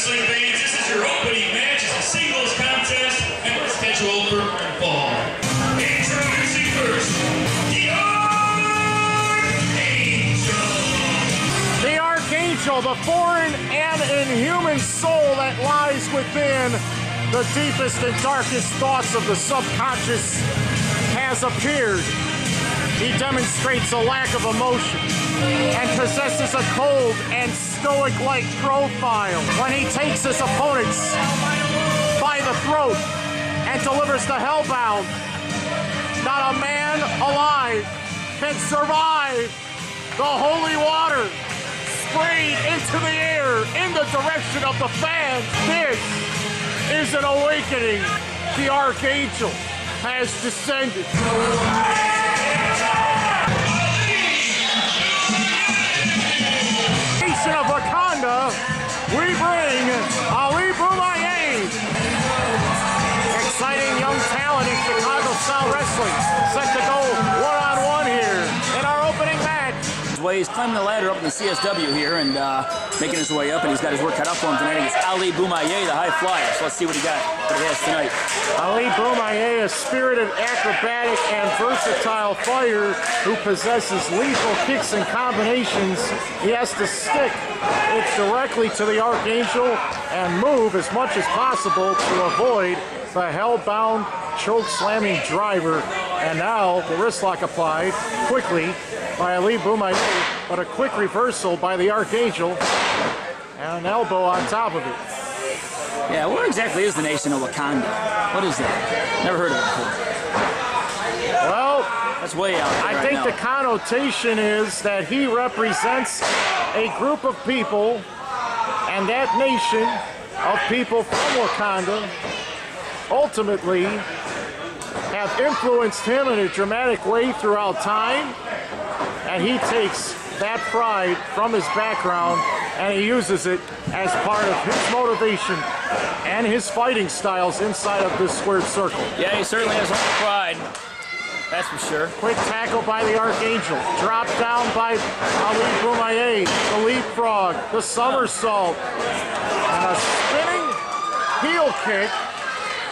wrestling fans, this is your opening match. It's a singles contest, and we're scheduled for fall. Introducing first, the Archangel. The Archangel, the foreign and inhuman soul that lies within the deepest and darkest thoughts of the subconscious, has appeared. He demonstrates a lack of emotion and possesses a cold and stoic-like profile when he takes his opponents by the throat and delivers the hellbound. Not a man alive can survive the holy water sprayed into the air in the direction of the fans. This is an awakening. The Archangel has descended. Nation of Wakanda, we bring Ali Bumaye. Exciting young talent in Chicago-style wrestling, set to go one-on-one here in our opening match. He's climbing the ladder up in the CSW here and making his way up, and he's got his work cut out for him tonight against Ali Bumaye, the high flyer. So let's see what he has tonight. Ali Bumaye, a spirited, acrobatic, and versatile fighter who possesses lethal kicks and combinations. He has to stick it directly to the Archangel and move as much as possible to avoid the hellbound choke-slamming driver. And now the wrist lock applied quickly by Ali Bumaye, but a quick reversal by the Archangel and an elbow on top of it. Yeah, where exactly is the nation of Wakanda? What is that? Never heard of it before. Well, that's way out there. I think the connotation is that he represents a group of people, and that nation of people from Wakanda ultimately have influenced him in a dramatic way throughout time, and he takes that pride from his background and he uses it as part of his motivation and his fighting styles inside of this squared circle. Yeah, he certainly has a lot of pride. That's for sure. Quick tackle by the Archangel. Drop down by Ali Bumaye. The leapfrog, the somersault, and a spinning heel kick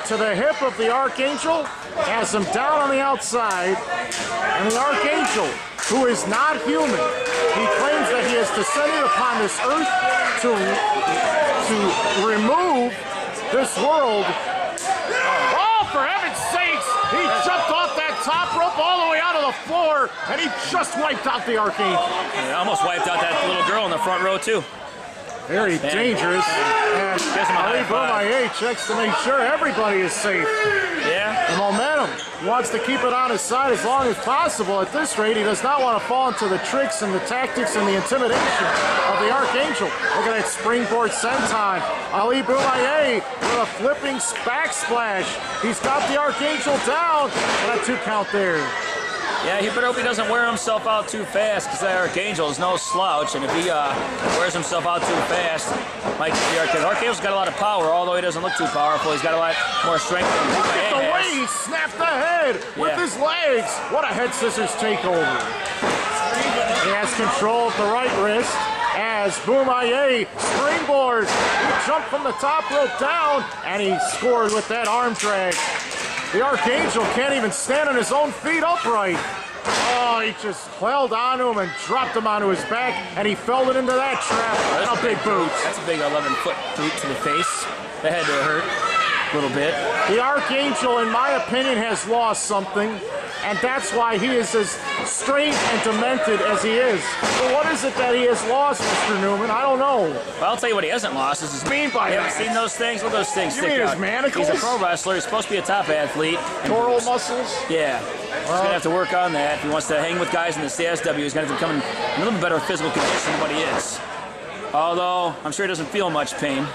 to the hip of the Archangel, has him down on the outside, and the Archangel, who is not human, he claims that he has descended upon this earth to remove this world. Oh, for heaven's sakes! He jumped off that top rope all the way out of the floor, and he just wiped out the Archangel. He almost wiped out that little girl in the front row, too. Very dangerous. And Ali Bumaye checks to make sure everybody is safe. Yeah. The momentum. He wants to keep it on his side as long as possible. At this rate, he does not want to fall into the tricks and the tactics and the intimidation of the Archangel. Look at that springboard senton. Ali Bumaye with a flipping backsplash. He's got the Archangel down. And a 2 count there. Yeah, he better hope he doesn't wear himself out too fast, because that Archangel is no slouch, and if he wears himself out too fast, might get the Archangel. Archangel's got a lot of power, although he doesn't look too powerful. He's got a lot more strength than Look at the way he snapped the head with his legs. What a head scissors takeover. He has control of the right wrist as Bumaye springboard. He jumped from the top rope down, and he scored with that arm drag. The Archangel can't even stand on his own feet upright. Oh, he just held onto him and dropped him onto his back, and he fell it into that trap. And a big boot. That's a big 11-foot boot to the face. That had to hurt a little bit. The Archangel, in my opinion, has lost something, and that's why he is as strange and demented as he is. But what is it that he has lost, Mr. Newman? I don't know. Well, I'll tell you what he hasn't lost. Is his mean by you that? haven't seen those things? Look at those things stick mean out. his manacles? He's a pro wrestler. He's supposed to be a top athlete. Pectoral muscles? Yeah. He's going to have to work on that. If he wants to hang with guys in the CSW, he's going to have to come in a little bit better physical condition than what he is. Although, I'm sure he doesn't feel much pain.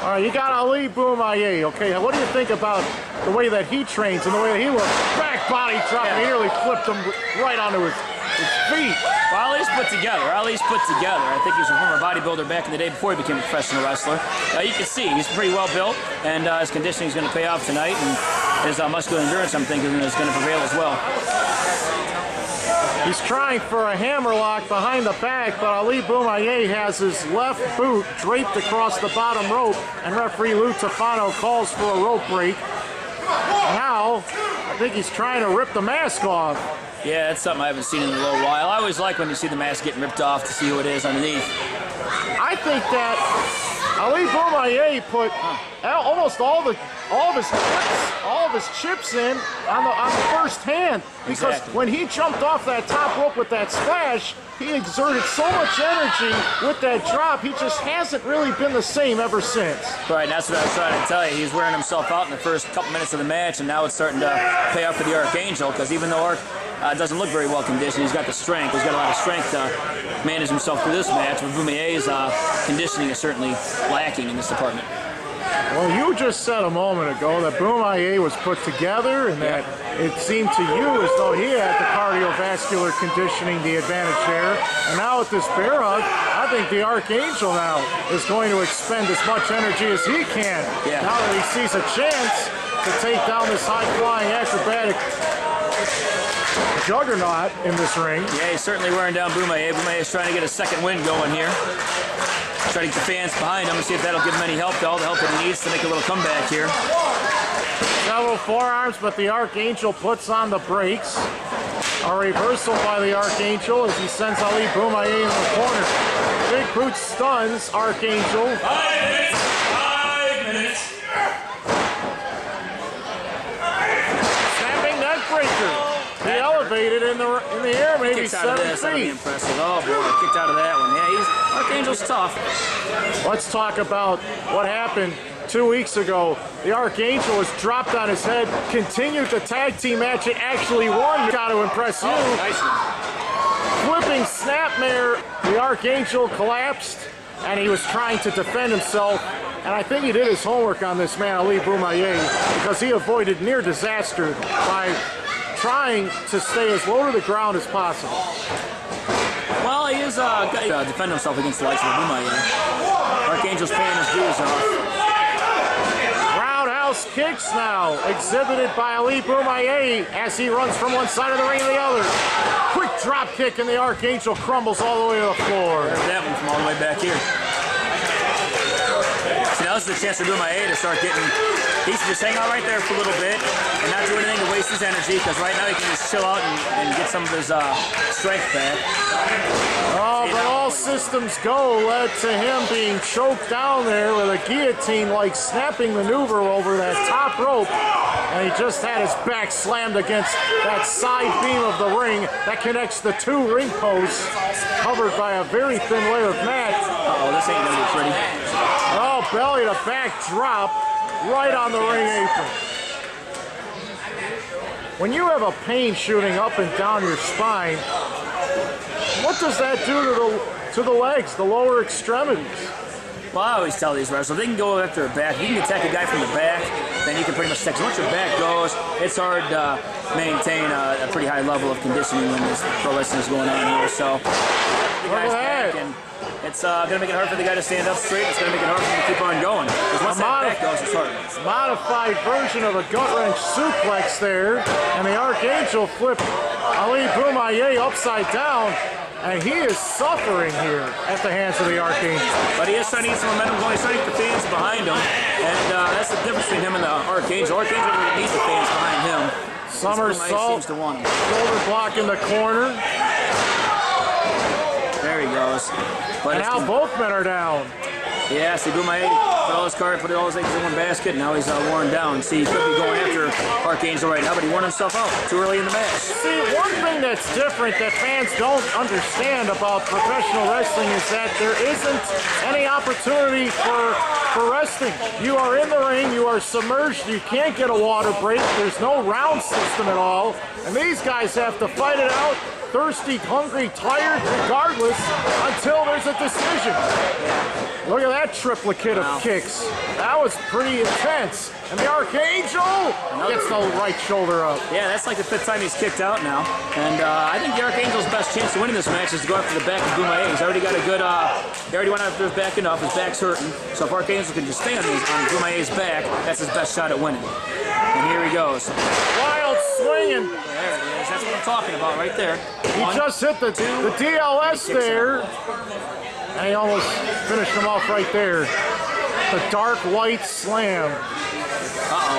All right, you got Ali Bumaye, okay? What do you think about the way that he trains and the way that he looks? Back body drop, and he nearly flipped him right onto his feet. Well, Ali's put together. I think he was a former bodybuilder back in the day before he became a professional wrestler. You can see he's pretty well built, and his conditioning is going to pay off tonight, and his muscular endurance, I'm thinking, is going to prevail as well. He's trying for a hammerlock behind the back, but Ali Bumaye has his left boot draped across the bottom rope, and referee Lou Tafano calls for a rope break. Now, I think he's trying to rip the mask off. Yeah, that's something I haven't seen in a little while. I always like when you see the mask getting ripped off to see who it is underneath. I think that Ali Bumaye put almost all of his chips in on the first hand, because when he jumped off that top rope with that splash, he exerted so much energy with that drop. He just hasn't really been the same ever since. Right, that's what I was trying to tell you. He's wearing himself out in the first couple minutes of the match, and now it's starting to pay off for the Archangel, because even though doesn't look very well conditioned, he's got the strength. He's got a lot of strength to manage himself through this match, but Bumaye's conditioning is certainly lacking in this department. Well, you just said a moment ago that Bumaye was put together and that it seemed to you as though he had the cardiovascular conditioning, the advantage there. And now with this bear hug, I think the Archangel now is going to expend as much energy as he can. Now that he sees a chance to take down this high-flying acrobatic juggernaut in this ring. Yeah, he's certainly wearing down Bumaye. Bumaye is trying to get a second win going here. Try to get the fans behind him and see if that'll give him any help, all the help that he needs to make a little comeback here. Several forearms, but the Archangel puts on the brakes. A reversal by the Archangel as he sends Ali Bumaye in the corner. Big boot stuns Archangel. 5 minutes. 5 minutes. Snapping neck breaker. He elevated in the air, maybe 7 feet. That'll be impressive. Oh boy, kicked out of that one. Yeah, Archangel's tough. Let's talk about what happened 2 weeks ago. The Archangel was dropped on his head, continued the tag team match, and actually won. Got to impress you. Oh, nice one. Flipping snapmare, the Archangel collapsed, and he was trying to defend himself. And I think he did his homework on this man, Ali Bumaye, because he avoided near disaster by trying to stay as low to the ground as possible. Well, he is defend himself against the likes of Bumaye. Archangel's paying his dues off. Roundhouse kicks now, exhibited by Ali Bumaye as he runs from one side of the ring to the other. Quick drop kick, and the Archangel crumbles all the way to the floor. There's that one from all the way back here. See, now this is a chance for Bumaye to start getting. He should just hang out right there for a little bit and not do anything to waste his energy, because right now he can just chill out and get some of his strength back. Oh, but all systems go led to him being choked down there with a guillotine-like snapping maneuver over that top rope. And he just had his back slammed against that side beam of the ring that connects the 2 ring posts, covered by a very thin layer of mat. Uh-oh, this ain't gonna be pretty. Oh, belly to back drop right on the ring apron. When you have a pain shooting up and down your spine, what does that do to the legs, the lower extremities? Well, I always tell these wrestlers, they can go after a back. You can attack a guy from the back, then you can pretty much attack. Once your back goes, it's hard to maintain a pretty high level of conditioning when this pro wrestling is going on here. So, the guy's back, and it's going to make it hard for the guy to stand up straight. It's going to make it hard for him to keep on going. Because once that back goes, it's hard. Modified version of a gut-wrench suplex there, and the Archangel flipped Ali Bumaye upside down. And he is suffering here at the hands of the Archangel. But he is trying to get some momentum going. He's trying to get the fans behind him. And that's the difference between him and the Archangel. Archangel needs the fans behind him. Somersault, shoulder block in the corner. There he goes. But and now both men are down. Yeah, see, Bumaye put all his eggs in one basket, and now he's worn down. See, he could be going after Archangel right now, but he wore himself out too early in the match. See, one thing that's different that fans don't understand about professional wrestling is that there isn't any opportunity for resting. You are in the ring, you are submerged, you can't get a water break, there's no round system at all, and these guys have to fight it out, thirsty, hungry, tired, regardless, until there's a decision. Look at that triplicate of kicks. That was pretty intense. And the Archangel gets the right shoulder up. Yeah, that's like the 5th time he's kicked out now. And I think the Archangel's best chance to win in this match is to go after the back of Bumaye. He's already got a good, he already went after his back enough. His back's hurting. So if Archangel can just stay on Bumaye's back, that's his best shot at winning. And here he goes. Wild swinging. There it is. That's what I'm talking about right there. He just hit the DLS there. And he almost finished him off right there. The dark white slam.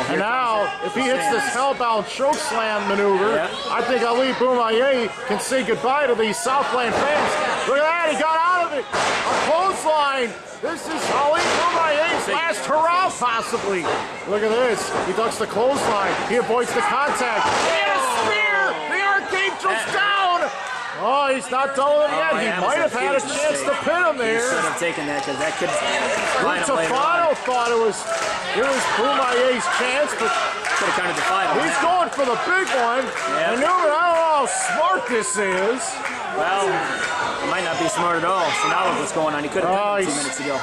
And now, if he hits this hellbound choke slam maneuver, I think Ali Bumaye can say goodbye to these Southland fans. Look at that, he got out of it. A clothesline. This is Ali Bumaye's last hurrah, possibly. Look at this. He ducks the clothesline. He avoids the contact. And a spear. The Archangel's down. Oh, he's not done with it yet. He might have had a chance to pin him there. He should have taken that because that could line up later Tafano thought it was Bumaye's chance, but could have kind of defied him. He's going for the big one. And Newman, I don't know how smart this is. Well, it might not be smart at all. So now look what's going on. He could have pinned him 2 minutes ago.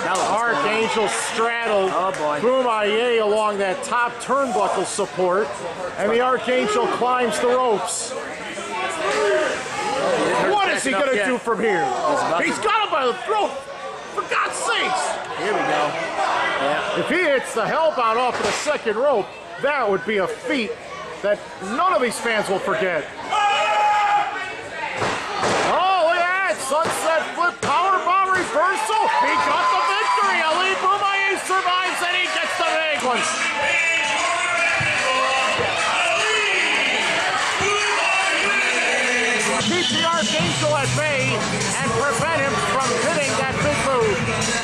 Now look what's Archangel straddled Bumaye along that top turnbuckle support, and the Archangel climbs the ropes. What is he going to do from here? He's got him by the throat. For God's sakes. Here we go. Yeah. If he hits the hellbound off of the second rope, that would be a feat that none of these fans will forget. Oh, look at that. Sunset flip powerbomb reversal. He got the victory. Ali Bumaye survives and he gets the big one. Keep the Archangel at bay and prevent him from hitting that big move.